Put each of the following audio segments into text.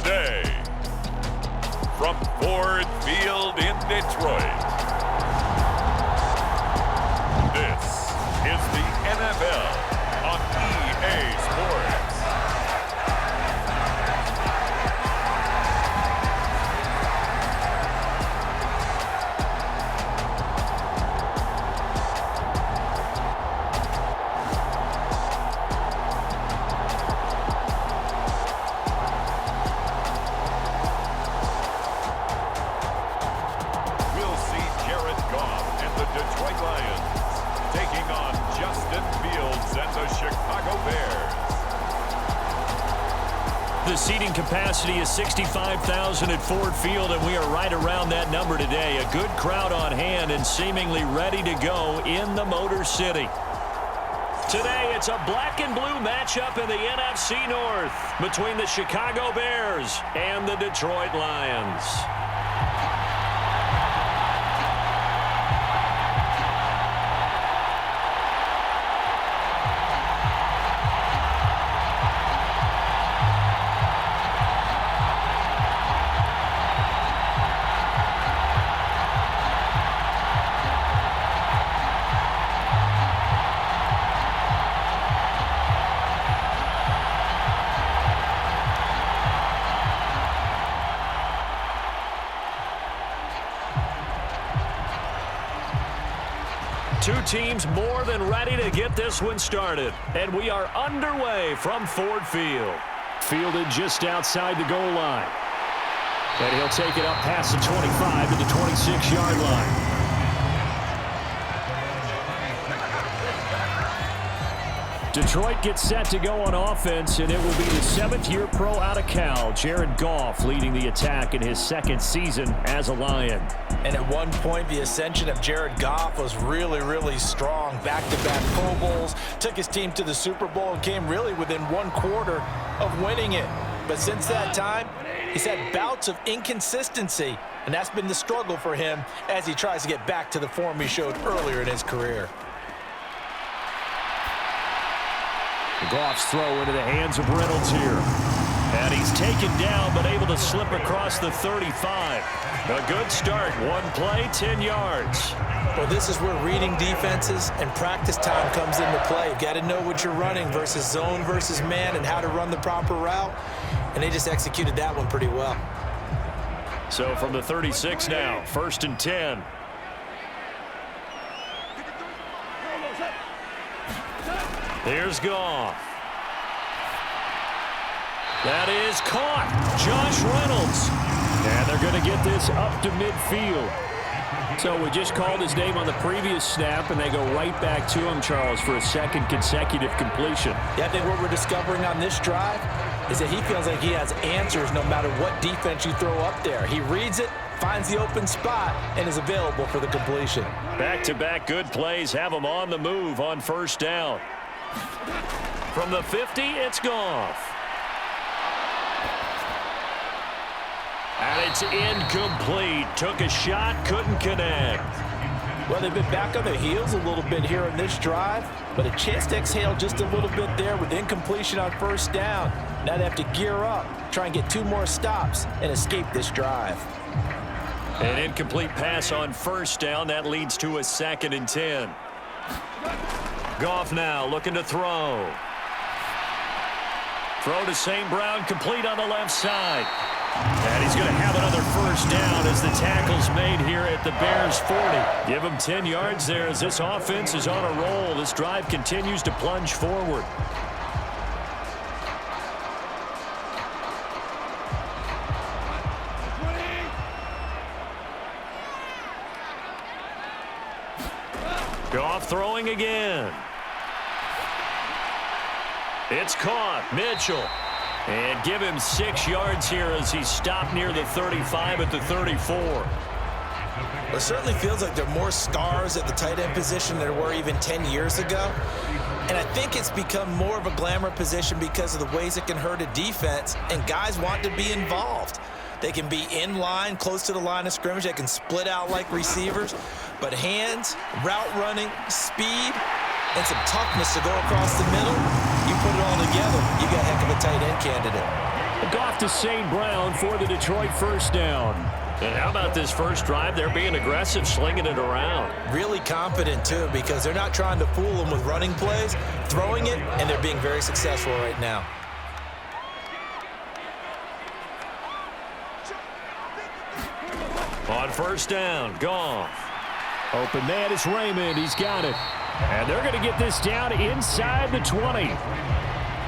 today, from Ford Field in Detroit, this is the NFL on EA Sports. The seating capacity is 65,000 at Ford Field, and we are right around that number today. A good crowd on hand and seemingly ready to go in the Motor City. Today, it's a black and blue matchup in the NFC North between the Chicago Bears and the Detroit Lions. Two teams more than ready to get this one started. And we are underway from Ford Field. Fielded just outside the goal line. And he'll take it up past the 25 to the 26-yard line. Detroit gets set to go on offense, and it will be the seventh-year pro out of Cal, Jared Goff, leading the attack in his second season as a Lion. And at one point, the ascension of Jared Goff was really, really strong. Back-to-back Pro Bowls, took his team to the Super Bowl, and came really within one quarter of winning it. But since that time, he's had bouts of inconsistency, and that's been the struggle for him as he tries to get back to the form he showed earlier in his career. Goff's throw into the hands of Reynolds here. And he's taken down, but able to slip across the 35. A good start. One play, 10 yards. Well, this is where reading defenses and practice time comes into play. You've got to know what you're running versus zone versus man and how to run the proper route. And they just executed that one pretty well. So from the 36 now, 1st and 10. Here's Goff. That is caught. Josh Reynolds. And they're going to get this up to midfield. So we just called his name on the previous snap, and they go right back to him, Charles, for a second consecutive completion. Yeah, I think what we're discovering on this drive is that he feels like he has answers no matter what defense you throw up there. He reads it, finds the open spot, and is available for the completion. Back-to-back good plays have him on the move on first down. From the 50, it's Goff. And it's incomplete. Took a shot, couldn't connect. Well, they've been back on their heels a little bit here on this drive, but a chance to exhale just a little bit there with incompletion on first down. Now they have to gear up, try and get 2 more stops, and escape this drive. An incomplete pass on first down. That leads to a 2nd and 10. Goff now looking to throw. Throw to St. Brown, complete on the left side. And he's going to have another first down as the tackle's made here at the Bears 40. Give him 10 yards there as this offense is on a roll. This drive continues to plunge forward. Goff throwing again. It's caught. Mitchell. And give him 6 yards here as he stopped near the 35 at the 34. Well, it certainly feels like there are more stars at the tight end position than there were even 10 years ago. And I think it's become more of a glamour position because of the ways it can hurt a defense, and guys want to be involved. They can be in line, close to the line of scrimmage. They can split out like receivers. But hands, route running, speed, and some toughness to go across the middle, you put it all together, you got a heck of a tight end candidate. Goff to St. Brown for the Detroit first down. And how about this first drive? They're being aggressive, slinging it around. Really confident, too, because they're not trying to fool them with running plays, throwing it, and they're being very successful right now. On first down, Goff. Open man is Raymond. He's got it. And they're going to get this down inside the 20.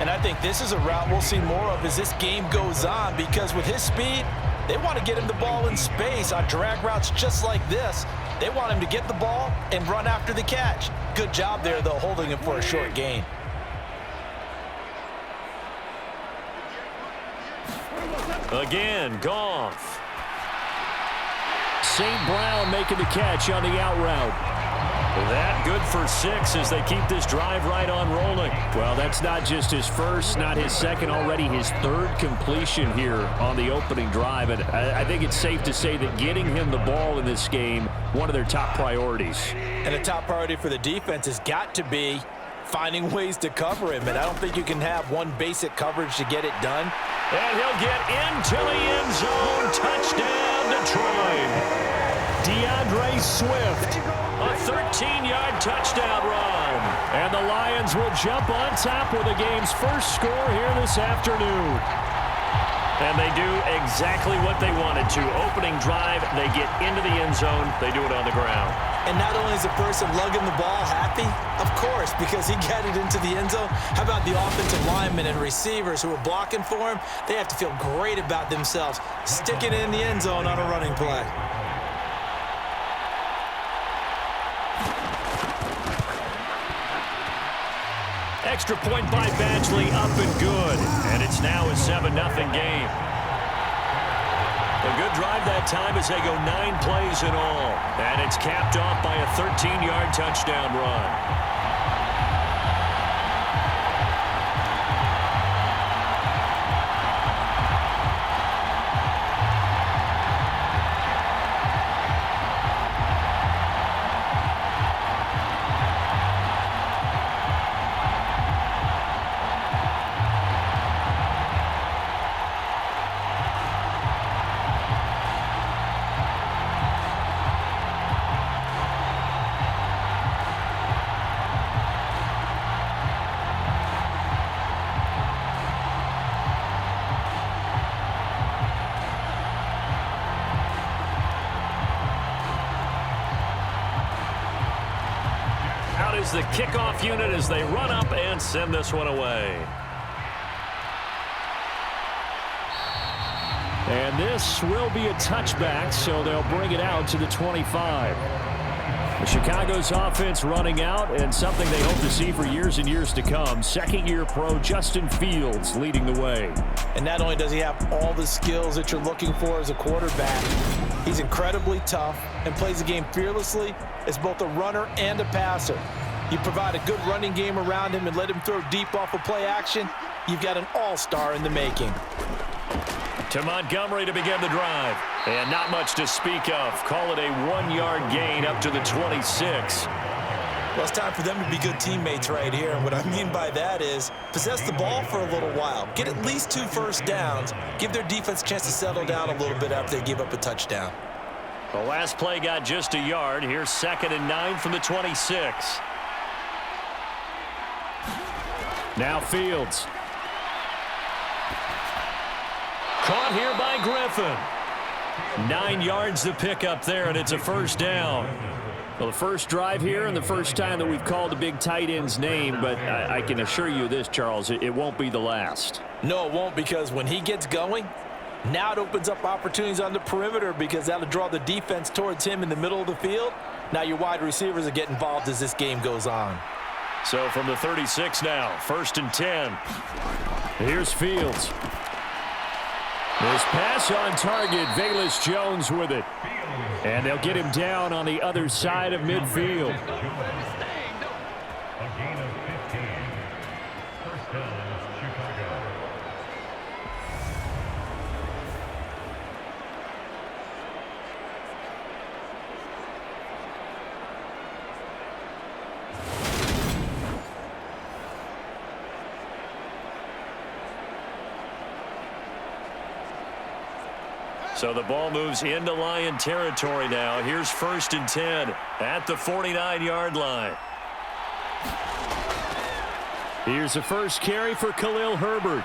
And I think this is a route we'll see more of as this game goes on, because with his speed, they want to get him the ball in space on drag routes just like this. They want him to get the ball and run after the catch. Good job there, though, holding him for a short gain. Again, Goff. St. Brown making the catch on the out route. That good for 6 as they keep this drive right on rolling. Well, that's not just his first, not his second, already his third completion here on the opening drive. And I think it's safe to say that getting him the ball in this game, one of their top priorities. And a top priority for the defense has got to be finding ways to cover him. And I don't think you can have one basic coverage to get it done. And he'll get into the end zone. Touchdown, Detroit. DeAndre Swift. A 13-yard touchdown run. And the Lions will jump on top with the game's first score here this afternoon. And they do exactly what they wanted to. Opening drive, they get into the end zone. They do it on the ground. And not only is the person lugging the ball happy, of course, because he got it into the end zone. How about the offensive linemen and receivers who are blocking for him? They have to feel great about themselves, sticking it in the end zone on a running play. Extra point by Badgley, up and good. And it's now a 7-0 game. A good drive that time as they go 9 plays in all. And it's capped off by a 13-yard touchdown run. Is the kickoff unit as they run up and send this one away. And this will be a touchback, so they'll bring it out to the 25. The Chicago's offense running out, and something they hope to see for years and years to come. Second-year pro Justin Fields leading the way. And not only does he have all the skills that you're looking for as a quarterback, he's incredibly tough and plays the game fearlessly as both a runner and a passer. You provide a good running game around him and let him throw deep off of play action, you've got an all-star in the making. To Montgomery to begin the drive. And not much to speak of. Call it a 1-yard gain up to the 26. Well, it's time for them to be good teammates right here. And what I mean by that is possess the ball for a little while. Get at least 2 first downs. Give their defense a chance to settle down a little bit after they give up a touchdown. The last play got just a yard. Here's 2nd and 9 from the 26. Now Fields. Caught here by Griffin. 9 yards to pick up there, and it's a first down. Well, the first drive here and the first time that we've called a big tight end's name, but I can assure you this, Charles, it won't be the last. No, it won't, because when he gets going, now it opens up opportunities on the perimeter because that'll draw the defense towards him in the middle of the field. Now your wide receivers will get involved as this game goes on. So from the 36 now, 1st and 10. Here's Fields. This pass on target, Velus Jones with it. And they'll get him down on the other side of midfield. So the ball moves into Lion territory now. Here's 1st and 10 at the 49-yard line. Here's the first carry for Khalil Herbert.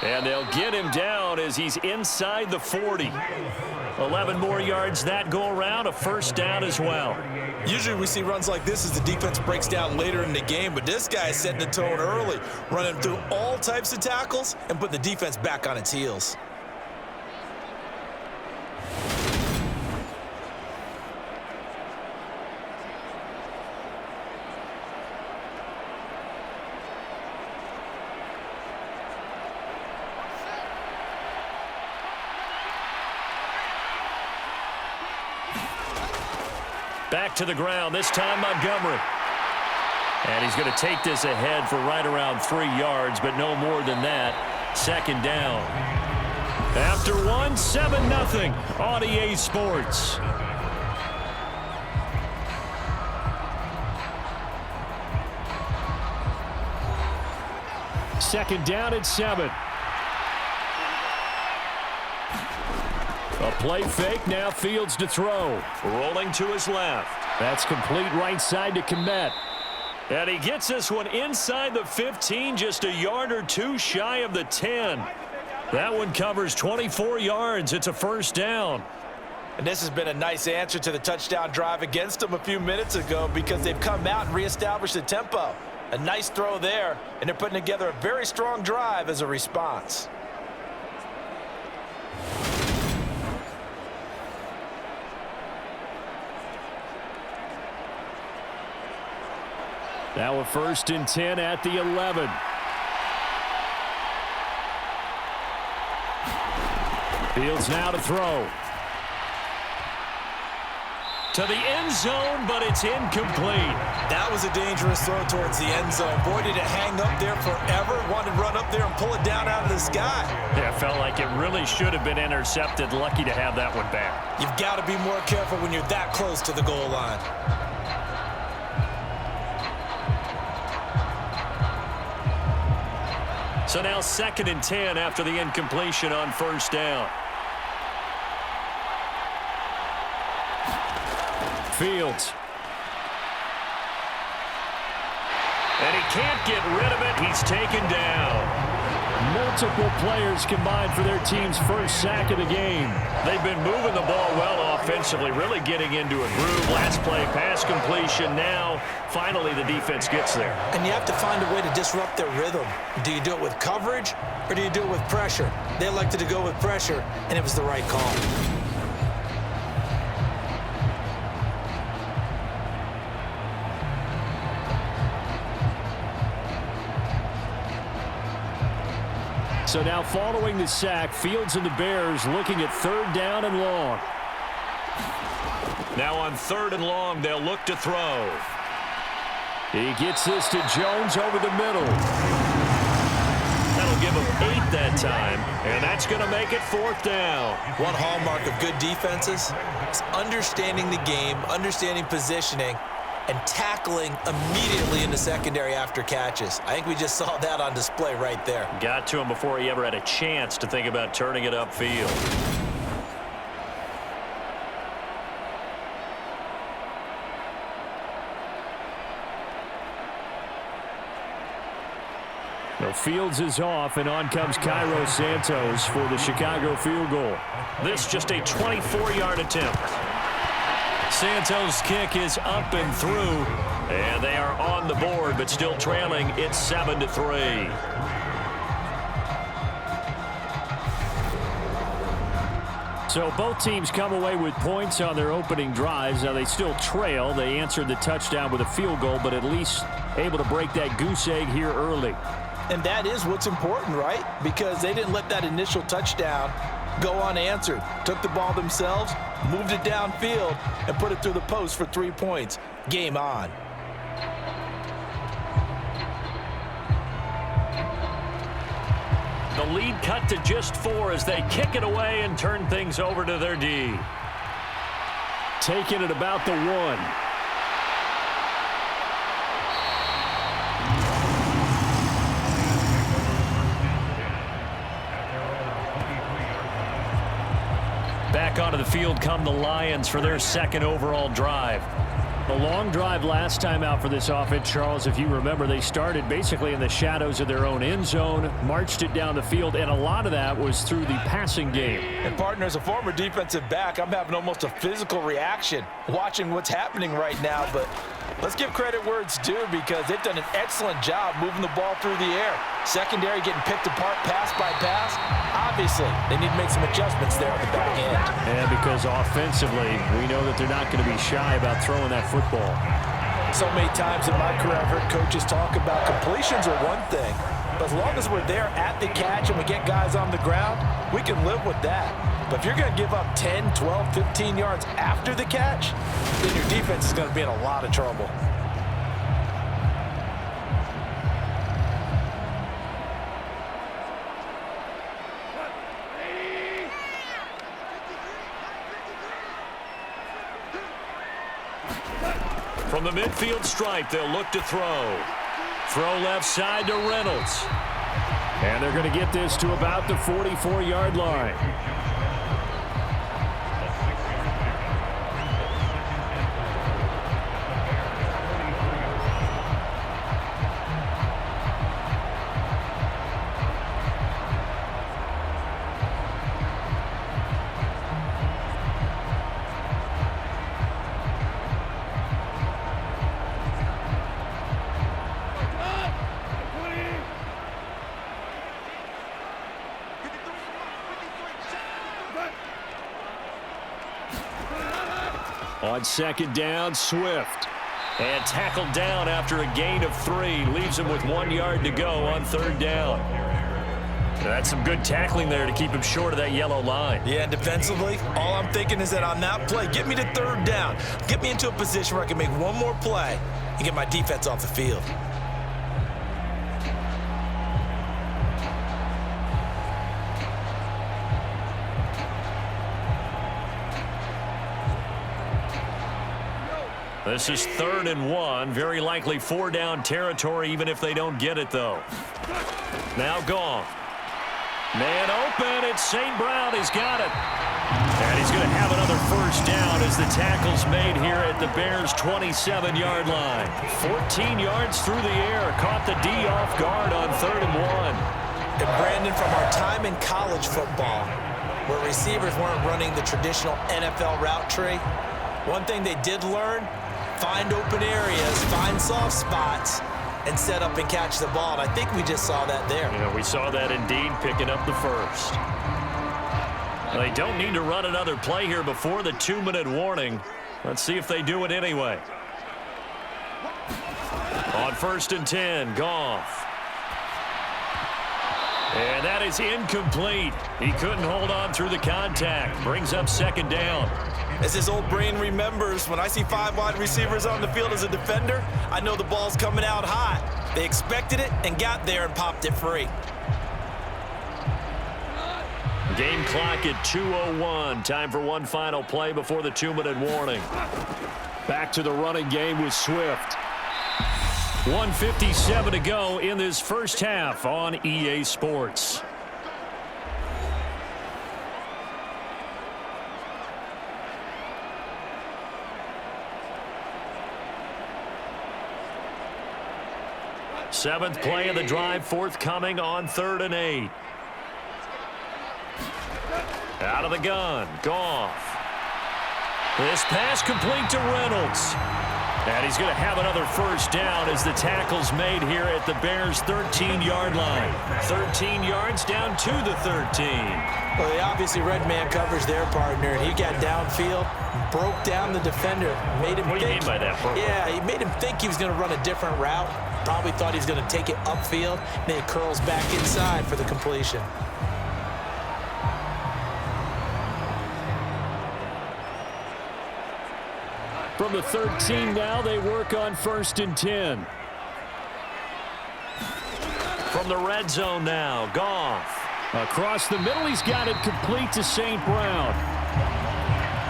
And they'll get him down as he's inside the 40. 11 more yards that go around, a first down as well. Usually we see runs like this as the defense breaks down later in the game, but this guy is setting the tone early, running through all types of tackles and putting the defense back on its heels. Back to the ground, this time Montgomery. And he's going to take this ahead for right around 3 yards, but no more than that. 2nd down. After 7-0 on EA Sports. Second down at 7. A play fake, now Fields to throw. Rolling to his left. That's complete right side to Kmet. And he gets this one inside the 15, just a yard or two shy of the 10. That one covers 24 yards. It's a first down. And this has been a nice answer to the touchdown drive against them a few minutes ago because they've come out and reestablished the tempo. A nice throw there, and they're putting together a very strong drive as a response. Now a 1st and 10 at the 11. Fields now to throw. To the end zone, but it's incomplete. That was a dangerous throw towards the end zone. Boy, did it hang up there forever. Wanted to run up there and pull it down out of the sky. Yeah, it felt like it really should have been intercepted. Lucky to have that one back. You've got to be more careful when you're that close to the goal line. So now 2nd and 10 after the incompletion on 1st down. Fields. And he can't get rid of it. He's taken down. Multiple players combined for their team's first sack of the game. They've been moving the ball well offensively, really getting into a groove. Last play, pass completion. Now, finally, the defense gets there. And you have to find a way to disrupt their rhythm. Do you do it with coverage, or do you do it with pressure? They elected to go with pressure, and it was the right call. So now following the sack, Fields and the Bears looking at 3rd down and long. Now on 3rd and long, they'll look to throw. He gets this to Jones over the middle. That'll give him 8 that time, and that's going to make it 4th down. One hallmark of good defenses is understanding the game, understanding positioning, and tackling immediately in the secondary after catches. I think we just saw that on display right there. Got to him before he ever had a chance to think about turning it upfield. The Fields is off, and on comes Cairo Santos for the Chicago field goal. This just a 24-yard attempt. Santos' kick is up and through, and they are on the board, but still trailing. It's 7-3. So both teams come away with points on their opening drives. Now they still trail. They answered the touchdown with a field goal, but at least able to break that goose egg here early. And that is what's important, right? Because they didn't let that initial touchdown go unanswered. Took the ball themselves, moved it downfield, and put it through the post for 3 points. Game on. The lead cut to just 4 as they kick it away and turn things over to their D. Taking it about the 1. Back onto the field come the Lions for their second overall drive. A long drive last time out for this offense, Charles. If you remember, they started basically in the shadows of their own end zone, marched it down the field, and a lot of that was through the passing game. And partner, as a former defensive back, I'm having almost a physical reaction watching what's happening right now. But let's give credit where it's due, because they've done an excellent job moving the ball through the air. Secondary getting picked apart pass by pass. Obviously, they need to make some adjustments there on the back end. And because offensively, we know that they're not going to be shy about throwing that football. So many times in my career, I've heard coaches talk about completions are one thing, but as long as we're there at the catch and we get guys on the ground, we can live with that. But if you're going to give up 10, 12, 15 yards after the catch, then your defense is going to be in a lot of trouble. From the midfield stripe, they'll look to throw. Throw left side to Reynolds. And they're going to get this to about the 44-yard line. On second down, Swift. And tackled down after a gain of 3. Leaves him with 1 yard to go on third down. That's some good tackling there to keep him short of that yellow line. Yeah, and defensively, all I'm thinking is that on that play, get me to third down. Get me into a position where I can make one more play and get my defense off the field. This is 3rd and 1. Very likely 4-down territory, even if they don't get it, though. Now Goff. Man open. It's St. Brown. He's got it. And he's going to have another first down as the tackle's made here at the Bears' 27-yard line. 14 yards through the air. Caught the D off guard on 3rd and 1. And Brandon, from our time in college football, where receivers weren't running the traditional NFL route tree, one thing they did learn, find open areas, find soft spots, and set up and catch the ball. And I think we just saw that there. Yeah, we saw that indeed, picking up the first. They don't need to run another play here before the 2-minute warning. Let's see if they do it anyway. On 1st and 10, Goff. And that is incomplete. He couldn't hold on through the contact. Brings up 2nd down. As his old brain remembers, when I see 5 wide receivers on the field as a defender, I know the ball's coming out hot. They expected it and got there and popped it free. Game clock at 2:01. Time for one final play before the 2-minute warning. Back to the running game with Swift. 1:57 to go in this first half on EA Sports. Seventh play of the drive forthcoming on 3rd and 8. Out of the gun, Goff. This pass complete to Reynolds. And he's going to have another first down as the tackle's made here at the Bears' 13-yard line. 13 yards down to the 13. Well, they obviously read man coverage there, partner. He got downfield, broke down the defender, made him think. What do you mean by that, bro? Yeah, he made him think he was going to run a different route. Probably thought he was going to take it upfield. Then he curls back inside for the completion. From the 13 now, they work on 1st and 10. From the red zone now, Goff. Across the middle, he's got it complete to St. Brown.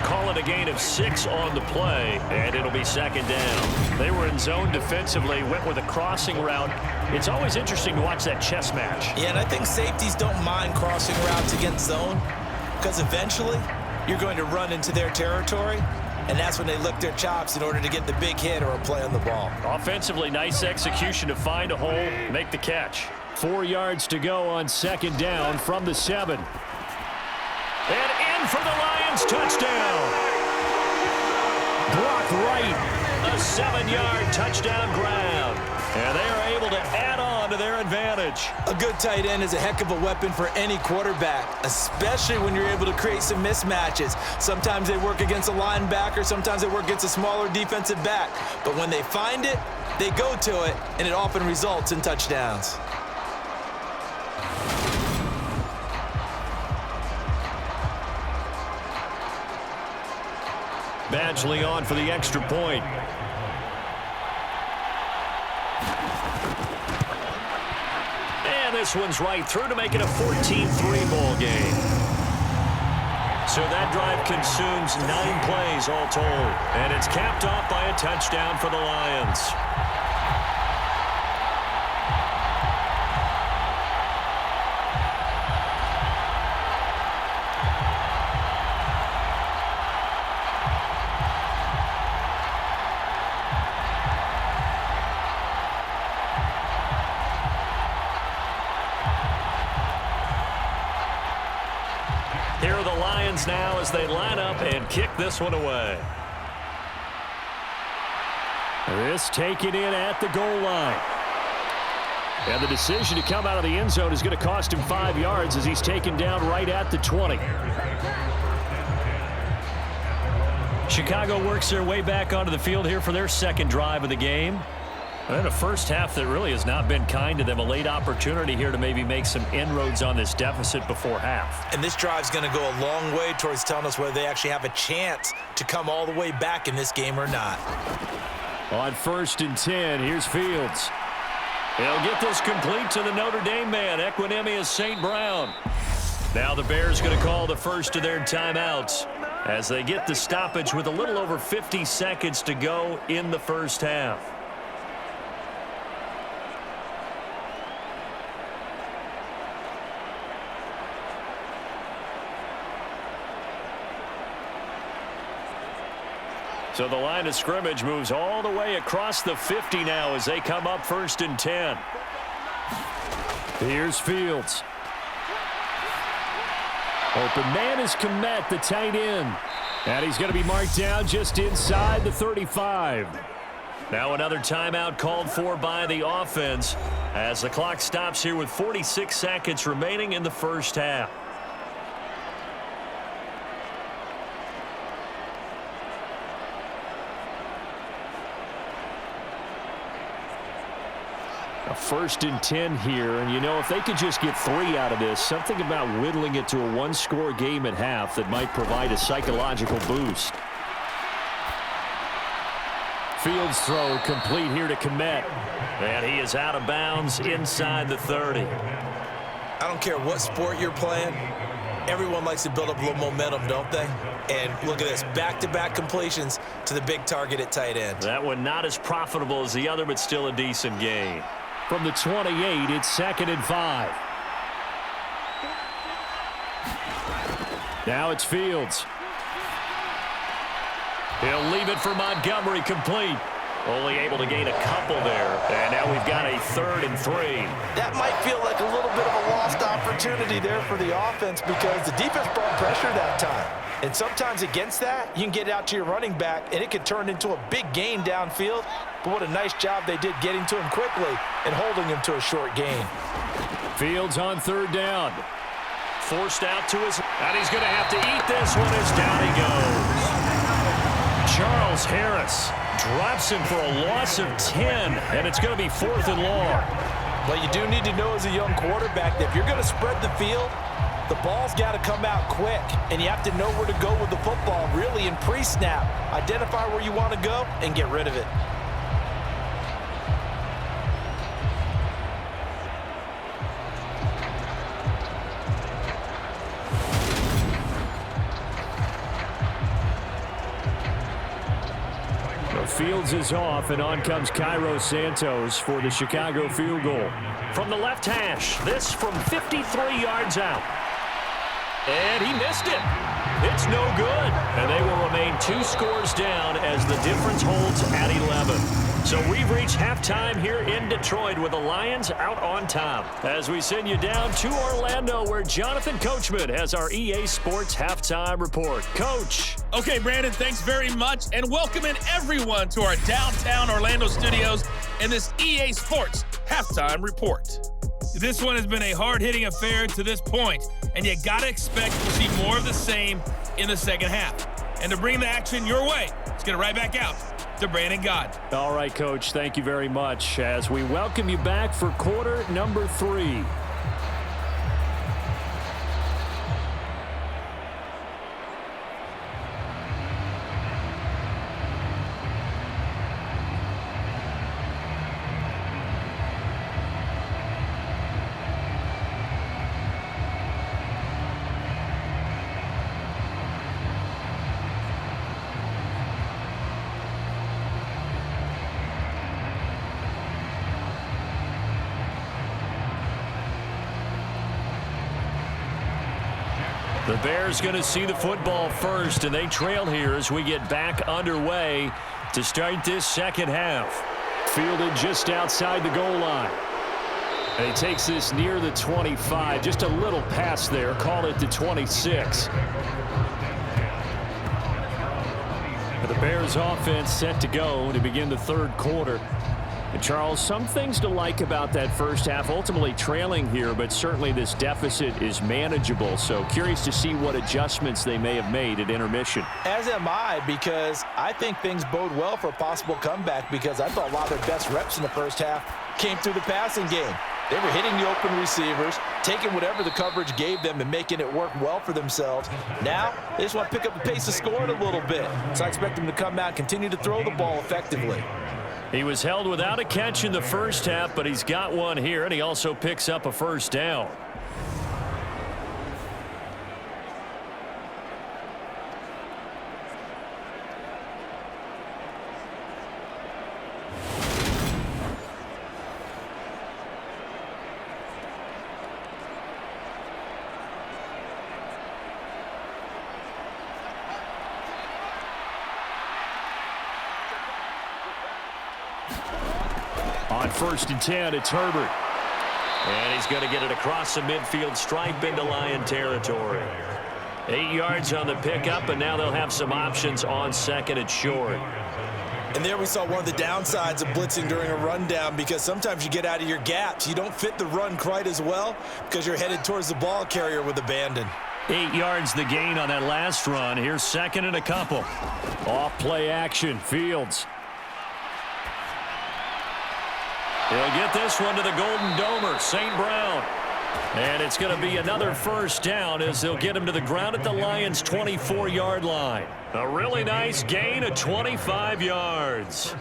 Call it a gain of 6 on the play, and it'll be 2nd down. They were in zone defensively, went with a crossing route. It's always interesting to watch that chess match. Yeah, and I think safeties don't mind crossing routes against zone, because eventually you're going to run into their territory, and that's when they lick their chops in order to get the big hit or a play on the ball. Offensively, nice execution to find a hole, make the catch. 4 yards to go on second down from the 7. And in for the Lions, touchdown. Blocked right, a 7-yard touchdown grab. And they are able to add on to their advantage. A good tight end is a heck of a weapon for any quarterback, especially when you're able to create some mismatches. Sometimes they work against a linebacker, sometimes they work against a smaller defensive back. But when they find it, they go to it, and it often results in touchdowns. Badgley on for the extra point. And this one's right through to make it a 14-3 ball game. So that drive consumes 9 plays all told. And it's capped off by a touchdown for the Lions. Here are the Lions now as they line up and kick this one away. This taken in at the goal line. And the decision to come out of the end zone is going to cost him 5 yards as he's taken down right at the 20. Chicago works their way back onto the field here for their second drive of the game. And a first half that really has not been kind to them. A late opportunity here to maybe make some inroads on this deficit before half. And this drive's going to go a long way towards telling us whether they actually have a chance to come all the way back in this game or not. On 1st and 10, here's Fields. He'll get this complete to the Notre Dame man, Equinemius St. Brown. Now the Bears going to call the first of their timeouts as they get the stoppage with a little over 50 seconds to go in the first half. So the line of scrimmage moves all the way across the 50 now as they come up 1st and 10. Here's Fields. Open man is Kmet, the tight end. And he's going to be marked down just inside the 35. Now another timeout called for by the offense as the clock stops here with 46 seconds remaining in the first half. A 1st and 10 here, and you know, if they could just get 3 out of this, something about whittling it to a 1-score game at half that might provide a psychological boost. Fields throw complete here to Kmet, and he is out of bounds inside the 30. I don't care what sport you're playing, everyone likes to build up a little momentum, don't they? And look at this, back-to-back completions to the big target at tight end. That one not as profitable as the other, but still a decent gain. From the 28, it's 2nd and 5. Now it's Fields. He'll leave it for Montgomery complete. Only able to gain a couple there. And now we've got a 3rd and 3. That might feel like a little bit of a lost opportunity there for the offense because the defense brought pressure that time. And sometimes against that, you can get out to your running back, and it could turn into a big gain downfield. But what a nice job they did getting to him quickly and holding him to a short gain. Fields on 3rd down. Forced out to his... And he's going to have to eat this one as down he goes. Charles Harris drops him for a loss of 10, and it's going to be 4th and long. Well, you do need to know as a young quarterback that if you're going to spread the field, the ball's got to come out quick, and you have to know where to go with the football, really in pre-snap. Identify where you want to go and get rid of it. Fields is off, and on comes Cairo Santos for the Chicago field goal. From the left hash, this from 53 yards out. And he missed it. It's no good. And they will remain 2 scores down as the difference holds at 11. So we've reached halftime here in Detroit with the Lions out on top. As we send you down to Orlando, where Jonathan Coachman has our EA Sports Halftime Report. Coach. Okay, Brandon, thanks very much. And welcome in everyone to our downtown Orlando studios and this EA Sports Halftime Report. This one has been a hard-hitting affair to this point, and you got to expect to see more of the same in the second half. And to bring the action your way, let's get it right back out to Brandon God. All right, Coach, thank you very much as we welcome you back for quarter number 3. The Bears going to see the football first, and they trail here as we get back underway to start this second half. Fielded just outside the goal line. And he takes this near the 25. Just a little pass there. Call it the 26. The Bears offense set to go to begin the third quarter. And Charles, some things to like about that first half, ultimately trailing here, but certainly this deficit is manageable. So curious to see what adjustments they may have made at intermission. As am I, because I think things bode well for a possible comeback, because I thought a lot of their best reps in the first half came through the passing game. They were hitting the open receivers, taking whatever the coverage gave them and making it work well for themselves. Now, they just want to pick up the pace of scoring a little bit. So I expect them to come out and continue to throw the ball effectively. He was held without a catch in the first half, but he's got one here, and he also picks up a first down. On 1st and 10, it's Herbert. And he's going to get it across the midfield stripe into Lion territory. 8 yards on the pickup, and now they'll have some options on 2nd and short. And there we saw one of the downsides of blitzing during a rundown, because sometimes you get out of your gaps. You don't fit the run quite as well because you're headed towards the ball carrier with abandon. 8 yards the gain on that last run. Here's 2nd and a couple. Off play action, Fields. He'll get this one to the Golden Domer, St. Brown. And it's going to be another first down as they'll get him to the ground at the Lions' 24-yard line. A really nice gain of 25 yards.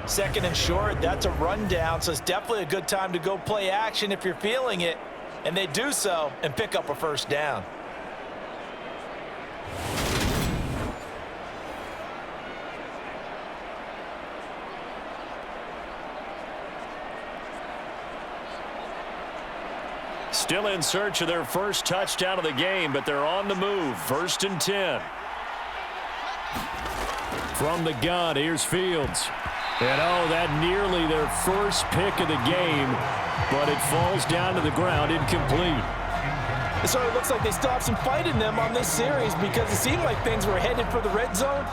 2nd and short, that's a rundown, so it's definitely a good time to go play action if you're feeling it. And they do so and pick up a first down. Still in search of their first touchdown of the game, but they're on the move. 1st and 10. From the gun, here's Fields. And that nearly their first pick of the game, but it falls down to the ground incomplete. It sort of looks like they still have some fight in them on this series, because it seemed like things were headed for the red zone.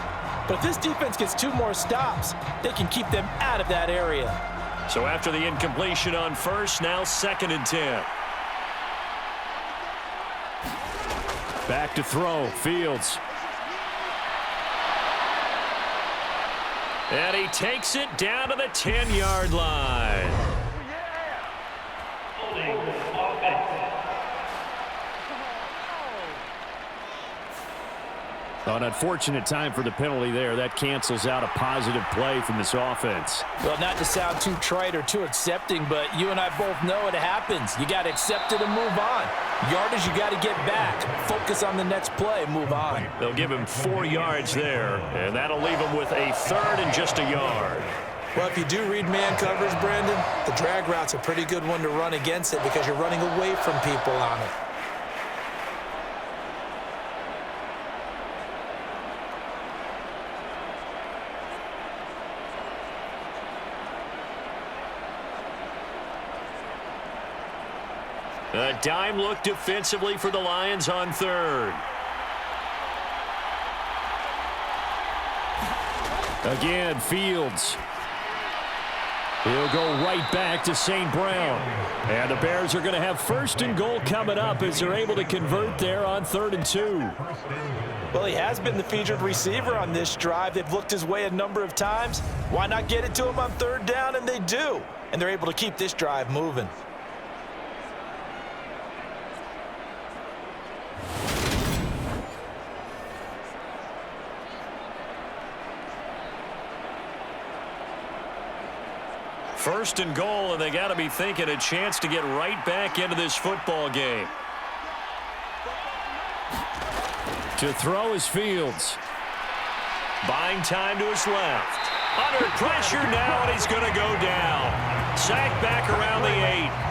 But if this defense gets 2 more stops, they can keep them out of that area. So after the incompletion on 1st, now 2nd and 10. Back to throw, Fields. And he takes it down to the 10-yard line. An unfortunate time for the penalty there. That cancels out a positive play from this offense. Well, not to sound too trite or too accepting, but you and I both know it happens. You got to accept it and move on. Yardage, you got to get back. Focus on the next play, move on. They'll give him 4 yards there, and that'll leave him with a 3rd and just a yard. Well, if you do read man coverage, Brandon, the drag route's a pretty good one to run against it because you're running away from people on it. A dime look defensively for the Lions on third. Again, Fields. He'll go right back to St. Brown. And the Bears are going to have first and goal coming up as they're able to convert there on 3rd and 2. Well, he has been the featured receiver on this drive. They've looked his way a number of times. Why not get it to him on 3rd down? And they do. And they're able to keep this drive moving. First and goal, and they got to be thinking a chance to get right back into this football game. To throw is Fields. Buying time to his left. Under pressure now, and he's going to go down. Sacked back around the 8.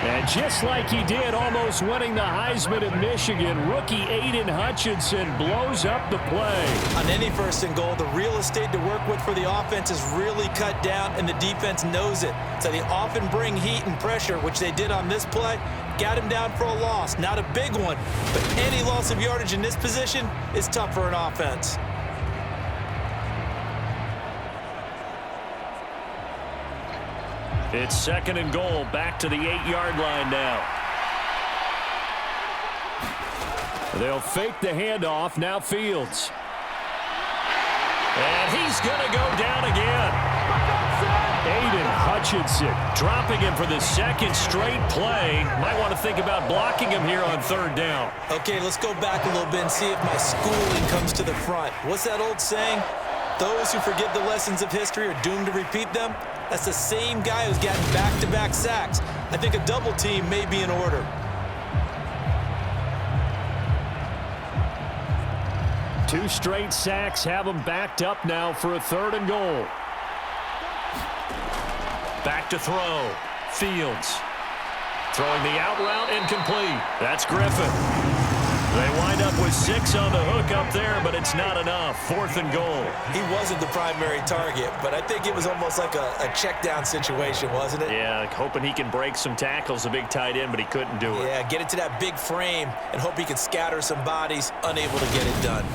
And just like he did almost winning the Heisman at Michigan, rookie Aidan Hutchinson blows up the play. On any first and goal, the real estate to work with for the offense is really cut down, and the defense knows it. So they often bring heat and pressure, which they did on this play. Got him down for a loss. Not a big one, but any loss of yardage in this position is tough for an offense. It's 2nd and goal, back to the 8-yard line now. They'll fake the handoff, now Fields. And he's going to go down again. Aidan Hutchinson. Dropping him for the 2nd straight play. Might want to think about blocking him here on 3rd down. Okay, let's go back a little bit and see if my schooling comes to the front. What's that old saying? Those who forget the lessons of history are doomed to repeat them. That's the same guy who's gotten back-to-back sacks. I think a double team may be in order. Two straight sacks have him backed up now for a 3rd and goal. Back to throw. Fields. Throwing the out route, incomplete. That's Griffin. They wind up with 6 on the hook up there, but it's not enough. 4th and goal. He wasn't the primary target, but I think it was almost like a check down situation, wasn't it? Yeah, hoping he can break some tackles, a big tight end, but he couldn't do it. Yeah, get it to that big frame and hope he can scatter some bodies, unable to get it done.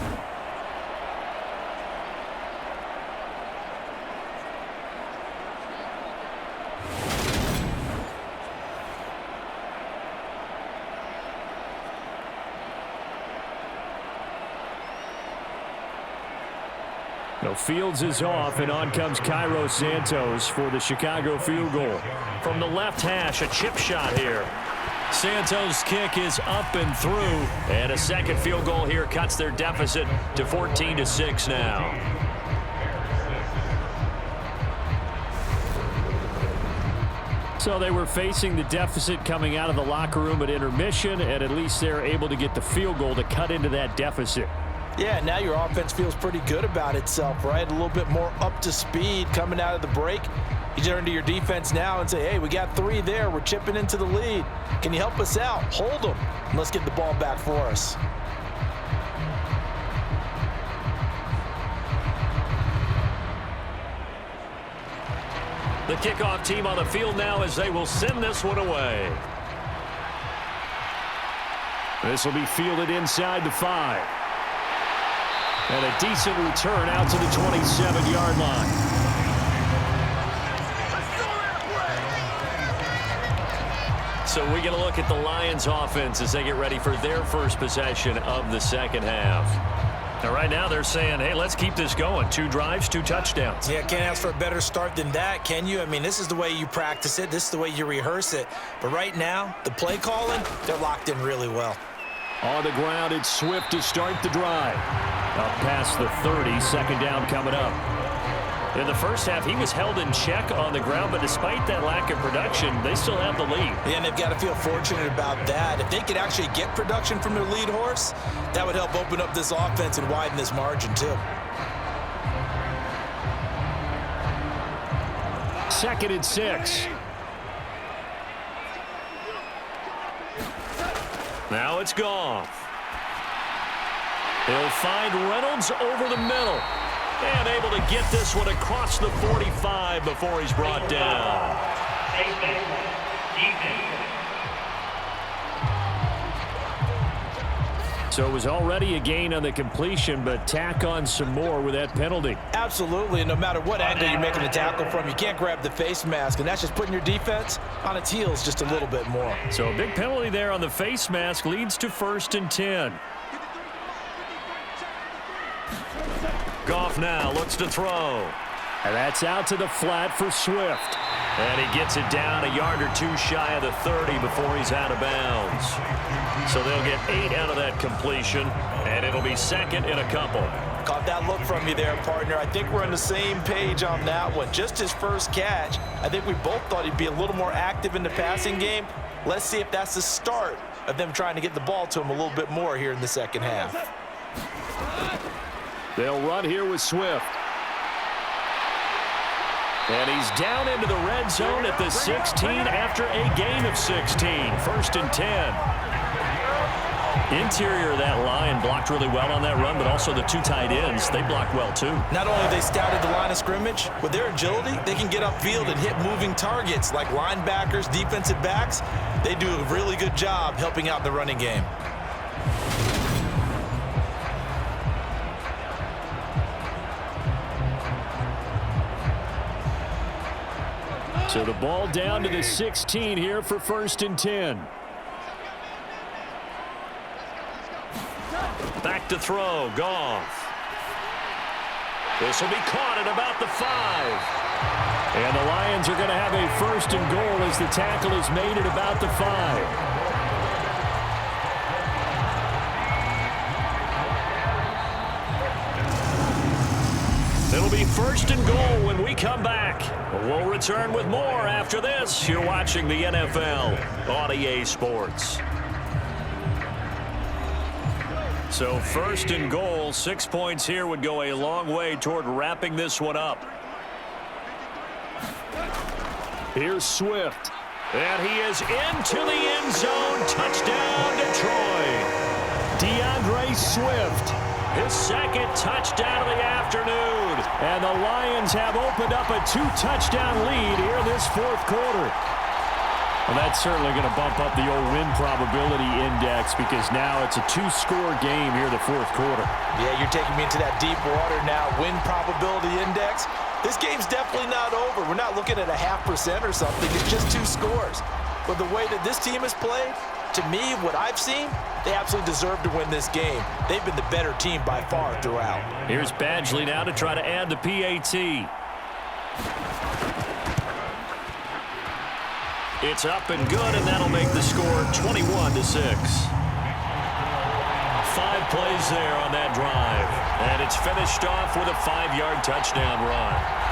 No, Fields is off, and on comes Cairo Santos for the Chicago field goal. From the left hash, a chip shot here. Santos' kick is up and through, and a 2nd field goal here cuts their deficit to 14-6 now. So they were facing the deficit coming out of the locker room at intermission, and at least they're able to get the field goal to cut into that deficit. Yeah, now your offense feels pretty good about itself, right? A little bit more up to speed coming out of the break. You turn to your defense now and say, hey, we got 3 there. We're chipping into the lead. Can you help us out? Hold them. And let's get the ball back for us. The kickoff team on the field now as they will send this one away. This will be fielded inside the 5. And a decent return out to the 27-yard line. So we're going to look at the Lions offense as they get ready for their first possession of the 2nd half. Now, right now they're saying, hey, let's keep this going. 2 drives, 2 touchdowns. Yeah, can't ask for a better start than that, can you? I mean, this is the way you practice it. This is the way you rehearse it. But right now, the play calling, they're locked in really well. On the ground, it's Swift to start the drive. Up past the 30, 2nd down coming up. In the first half, he was held in check on the ground, but despite that lack of production, they still have the lead. Yeah, and they've got to feel fortunate about that. If they could actually get production from their lead horse, that would help open up this offense and widen this margin, too. 2nd and 6. Now it's Goff. He'll find Reynolds over the middle. And able to get this one across the 45 before he's brought down. So it was already a gain on the completion, but tack on some more with that penalty. Absolutely, and no matter what angle you're making the tackle from, you can't grab the face mask, and that's just putting your defense on its heels just a little bit more. So a big penalty there on the face mask leads to 1st and 10. Goff now looks to throw. And that's out to the flat for Swift. And he gets it down a yard or two shy of the 30 before he's out of bounds. So they'll get 8 out of that completion, and it'll be 2nd and a couple. Caught that look from you there, partner. I think we're on the same page on that one. Just his first catch. I think we both thought he'd be a little more active in the passing game. Let's see if that's the start of them trying to get the ball to him a little bit more here in the second half. They'll run here with Swift. And he's down into the red zone at the 16 after a gain of 16. 1st and 10. Interior of that line blocked really well on that run, but also the 2 tight ends, they blocked well too. Not only have they scouted the line of scrimmage, with their agility, they can get upfield and hit moving targets like linebackers, defensive backs. They do a really good job helping out the running game. So the ball down to the 16 here for 1st and 10. Back to throw, Goff. This will be caught at about the 5. And the Lions are going to have a 1st and goal as the tackle is made at about the 5. It'll be 1st and goal when we come back. We'll return with more after this. You're watching the NFL on EA Sports. So 1st and goal, 6 points here would go a long way toward wrapping this one up. Here's Swift. And he is into the end zone. Touchdown, Detroit. DeAndre Swift. His 2nd touchdown of the afternoon. And the Lions have opened up a 2-touchdown lead here in this 4th quarter. Well, that's certainly going to bump up the old win probability index because now it's a 2-score game here in the 4th quarter. Yeah, you're taking me into that deep water now. Win probability index. This game's definitely not over. We're not looking at a 0.5% or something. It's just 2 scores. But the way that this team has played, to me, what I've seen, they absolutely deserve to win this game. They've been the better team by far throughout. Here's Badgley now to try to add the PAT. It's up and good, and that'll make the score 21-6. 5 plays there on that drive. And it's finished off with a 5-yard touchdown run.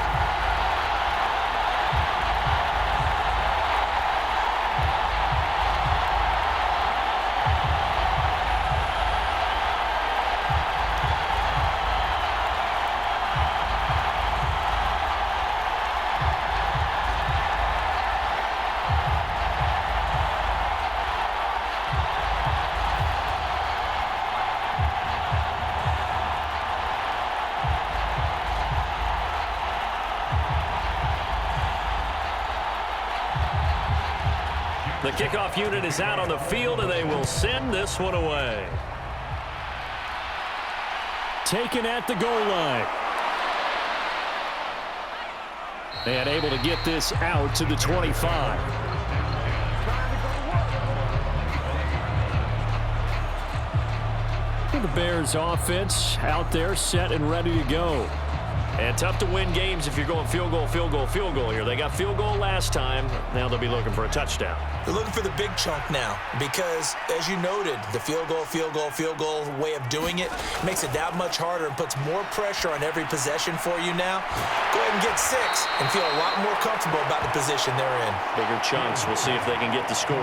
The kickoff unit is out on the field, and they will send this one away. Taken at the goal line. And able to get this out to the 25. The Bears offense out there set and ready to go. And tough to win games if you're going field goal, field goal, field goal here. They got field goal last time. Now they'll be looking for a touchdown. They're looking for the big chunk now because, as you noted, the field goal way of doing it makes it that much harder and puts more pressure on every possession for you now. Go ahead and get 6 and feel a lot more comfortable about the position they're in. Bigger chunks. We'll see if they can get the score.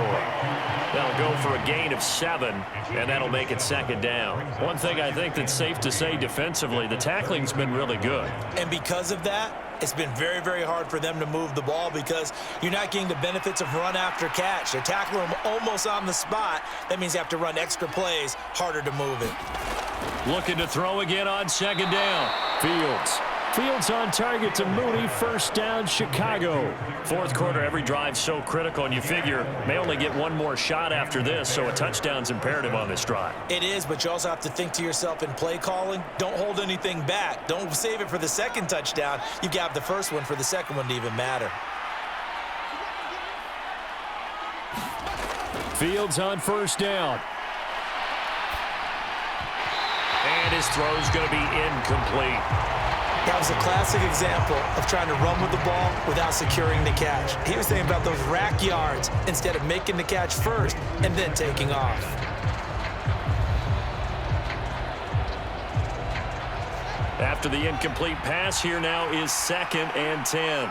They'll go for a gain of 7, and that'll make it 2nd down. One thing I think that's safe to say defensively, the tackling's been really good. And because of that, it's been very, very hard for them to move the ball because you're not getting the benefits of run after catch. They're tackling them almost on the spot. That means you have to run extra plays, harder to move it. Looking to throw again on 2nd down. Fields. Fields on target to Mooney. First down, Chicago. Fourth quarter, every drive so critical, and you figure may only get one more shot after this, so a touchdown's imperative on this drive. It is, but you also have to think to yourself in play calling, don't hold anything back. Don't save it for the second touchdown. You've got the first one for the second one to even matter. Fields on first down. And his throw's going to be incomplete. That was a classic example of trying to run with the ball without securing the catch. He was thinking about those rack yards instead of making the catch first and then taking off. After the incomplete pass, here now is 2nd and 10.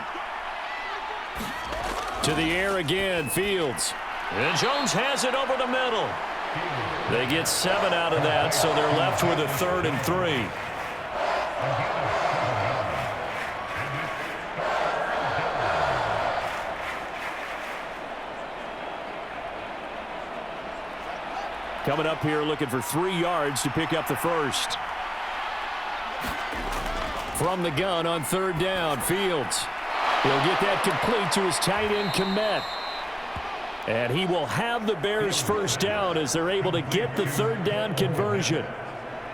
To the air again, Fields. And Jones has it over the middle. They get 7 out of that, so they're left with a 3rd and 3. Coming up here looking for 3 yards to pick up the first. From the gun on 3rd down, Fields. He'll get that complete to his tight end, Komet. And he will have the Bears first down as they're able to get the 3rd down conversion.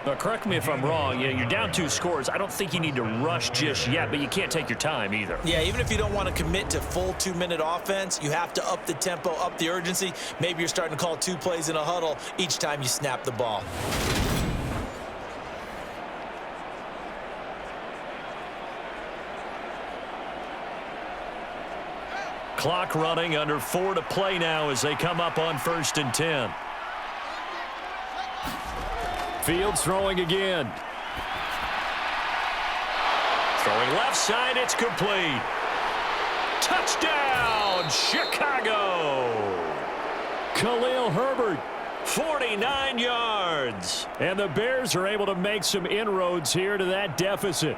Now, correct me if I'm wrong. You're down 2 scores. I don't think you need to rush just yet, but you can't take your time either. Yeah, even if you don't want to commit to full 2-minute offense, you have to up the tempo, up the urgency. Maybe you're starting to call 2 plays in a huddle each time you snap the ball. Clock running, under 4 to play now as they come up on 1st and 10. Fields throwing again. Throwing left side, it's complete. Touchdown, Chicago! Khalil Herbert. 49 yards. And the Bears are able to make some inroads here to that deficit.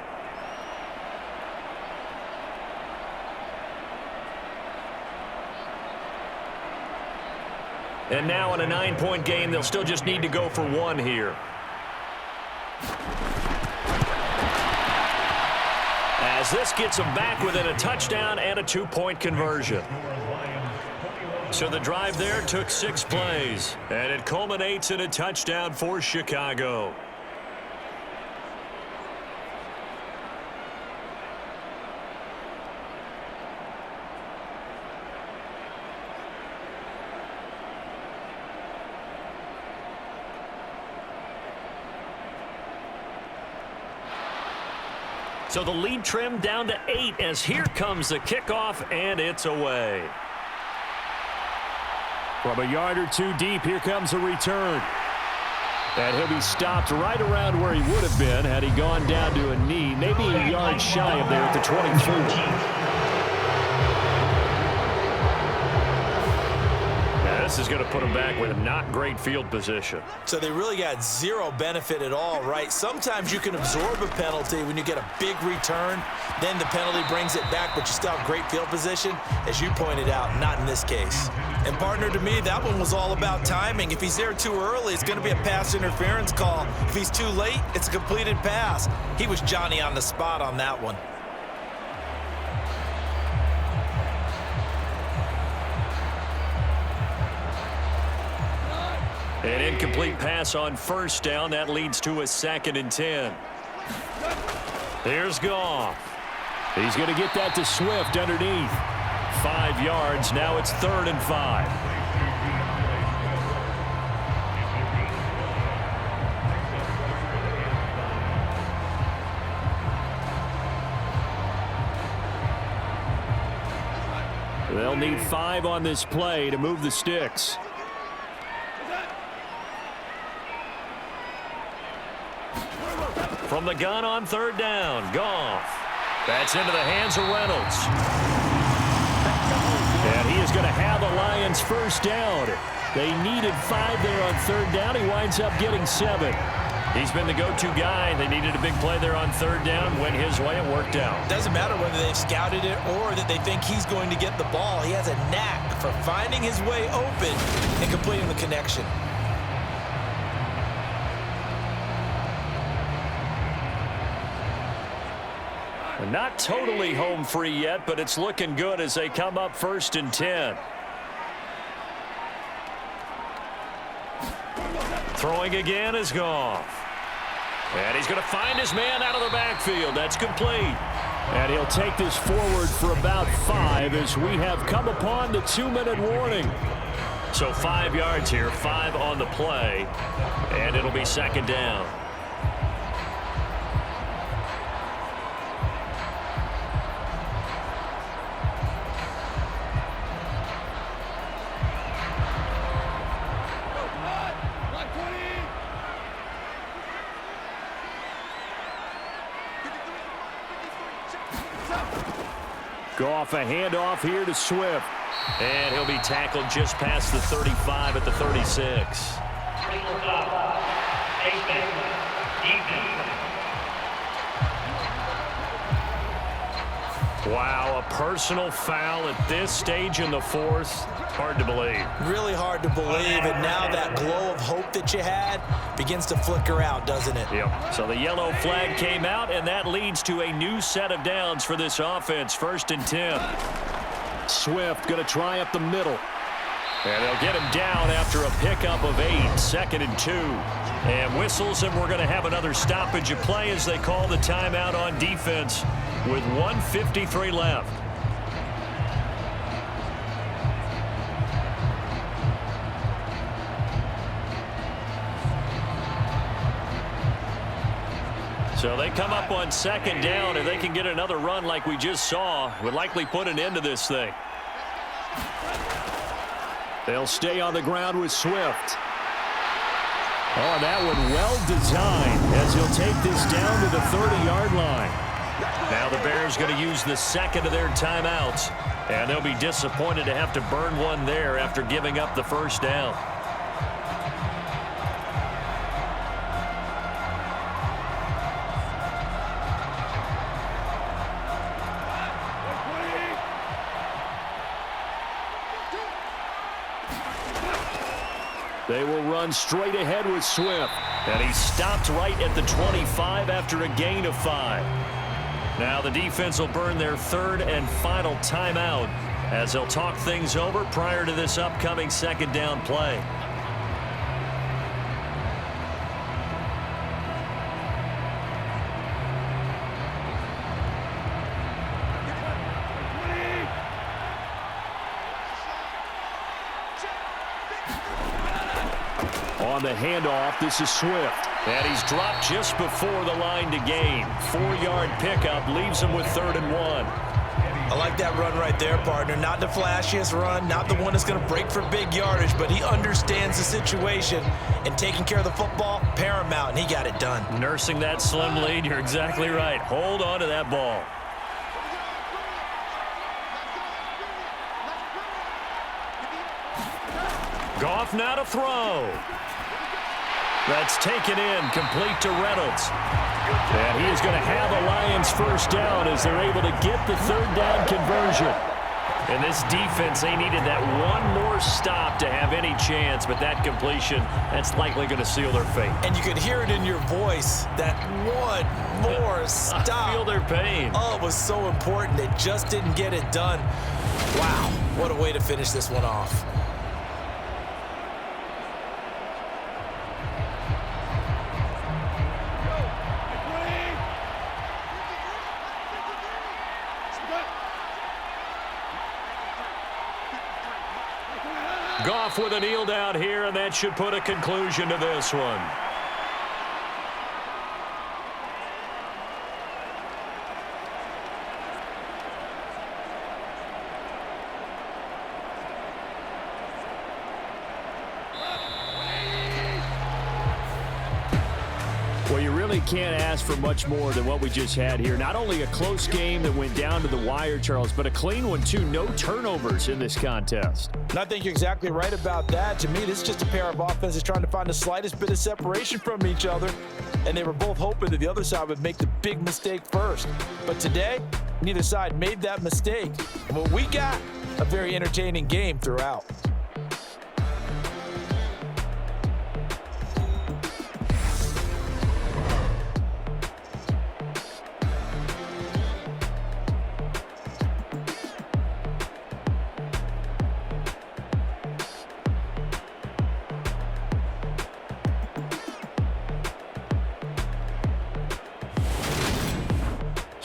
And now in a 9-point game, they'll still just need to go for 1 here. As this gets them back within a touchdown and a 2-point conversion. So the drive there took 6 plays, and it culminates in a touchdown for Chicago. So the lead trimmed down to 8 as here comes the kickoff, and it's away. From a yard or 2 deep, here comes a return. And he'll be stopped right around where he would have been had he gone down to a knee, maybe a yard shy of there at the 24. This is going to put him back with not great field position. So they really got 0 benefit at all, right? Sometimes you can absorb a penalty when you get a big return. Then the penalty brings it back, but you still have great field position. As you pointed out, not in this case. And partner, to me, that one was all about timing. If he's there too early, it's going to be a pass interference call. If he's too late, it's a completed pass. He was Johnny on the spot on that one. An incomplete pass on 1st down. That leads to a 2nd and 10. There's Goff. He's going to get that to Swift underneath. 5 yards. Now it's 3rd and 5. They'll need 5 on this play to move the sticks. From the gun on 3rd down, Goff. That's into the hands of Reynolds. And he is going to have the Lions first down. They needed 5 there on 3rd down. He winds up getting 7. He's been the go-to guy. They needed a big play there on 3rd down. Went his way. It worked out. Doesn't matter whether they've scouted it or that they think he's going to get the ball. He has a knack for finding his way open and completing the connection. Not totally home free yet, but it's looking good as they come up 1st and 10. Throwing again is Goff. And he's going to find his man out of the backfield. That's complete. And he'll take this forward for about 5 as we have come upon the 2-minute warning. So 5 yards here, 5 on the play, and it'll be 2nd down. Goff, a handoff here to Swift. And he'll be tackled just past the 35 at the 36. Wow, a personal foul at this stage in the 4th. Hard to believe. Really hard to believe, and now that glow of hope that you had begins to flicker out, doesn't it? Yep. So the yellow flag came out, and that leads to a new set of downs for this offense. 1st and 10. Swift going to try up the middle. And they'll get him down after a pickup of 8. 2nd and 2. And whistles, and we're going to have another stoppage of play as they call the timeout on defense with 1:53 left. So they come up on 2nd down. If they can get another run like we just saw, would likely put an end to this thing. They'll stay on the ground with Swift. Oh, that one well designed as he'll take this down to the 30-yard line. Now the Bears going to use the 2nd of their timeouts, and they'll be disappointed to have to burn one there after giving up the 1st down. They will run straight ahead with Swift. And he stopped right at the 25 after a gain of 5. Now the defense will burn their 3rd and final timeout as they'll talk things over prior to this upcoming 2nd down play. On the handoff, this is Swift. And he's dropped just before the line to gain. 4-yard pickup leaves him with 3rd and 1. I like that run right there, partner. Not the flashiest run, not the one that's going to break for big yardage, but he understands the situation, and taking care of the football, paramount, and he got it done. Nursing that slim lead, you're exactly right. Hold on to that ball. Goff now to throw. That's taken in, complete to Reynolds. And he is going to have a Lions 1st down as they're able to get the 3rd down conversion. And this defense, they needed that one more stop to have any chance, but that completion, that's likely going to seal their fate. And you could hear it in your voice, that one more stop. I feel their pain. Oh, it was so important. They just didn't get it done. Wow, what a way to finish this one off. Goff with a kneel down here, and that should put a conclusion to this one. Well, you really can't ask for much more than what we just had here. Not only a close game that went down to the wire, Charles, but a clean one, too. No turnovers in this contest. And I think you're exactly right about that. To me, this is just a pair of offenses trying to find the slightest bit of separation from each other. And they were both hoping that the other side would make the big mistake first. But today, neither side made that mistake. And what we got, a very entertaining game throughout.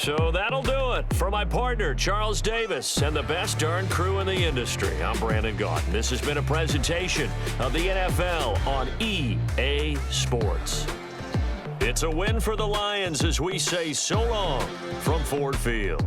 So that'll do it. For my partner, Charles Davis, and the best darn crew in the industry, I'm Brandon Gaudin. This has been a presentation of the NFL on EA Sports. It's a win for the Lions as we say so long from Ford Field.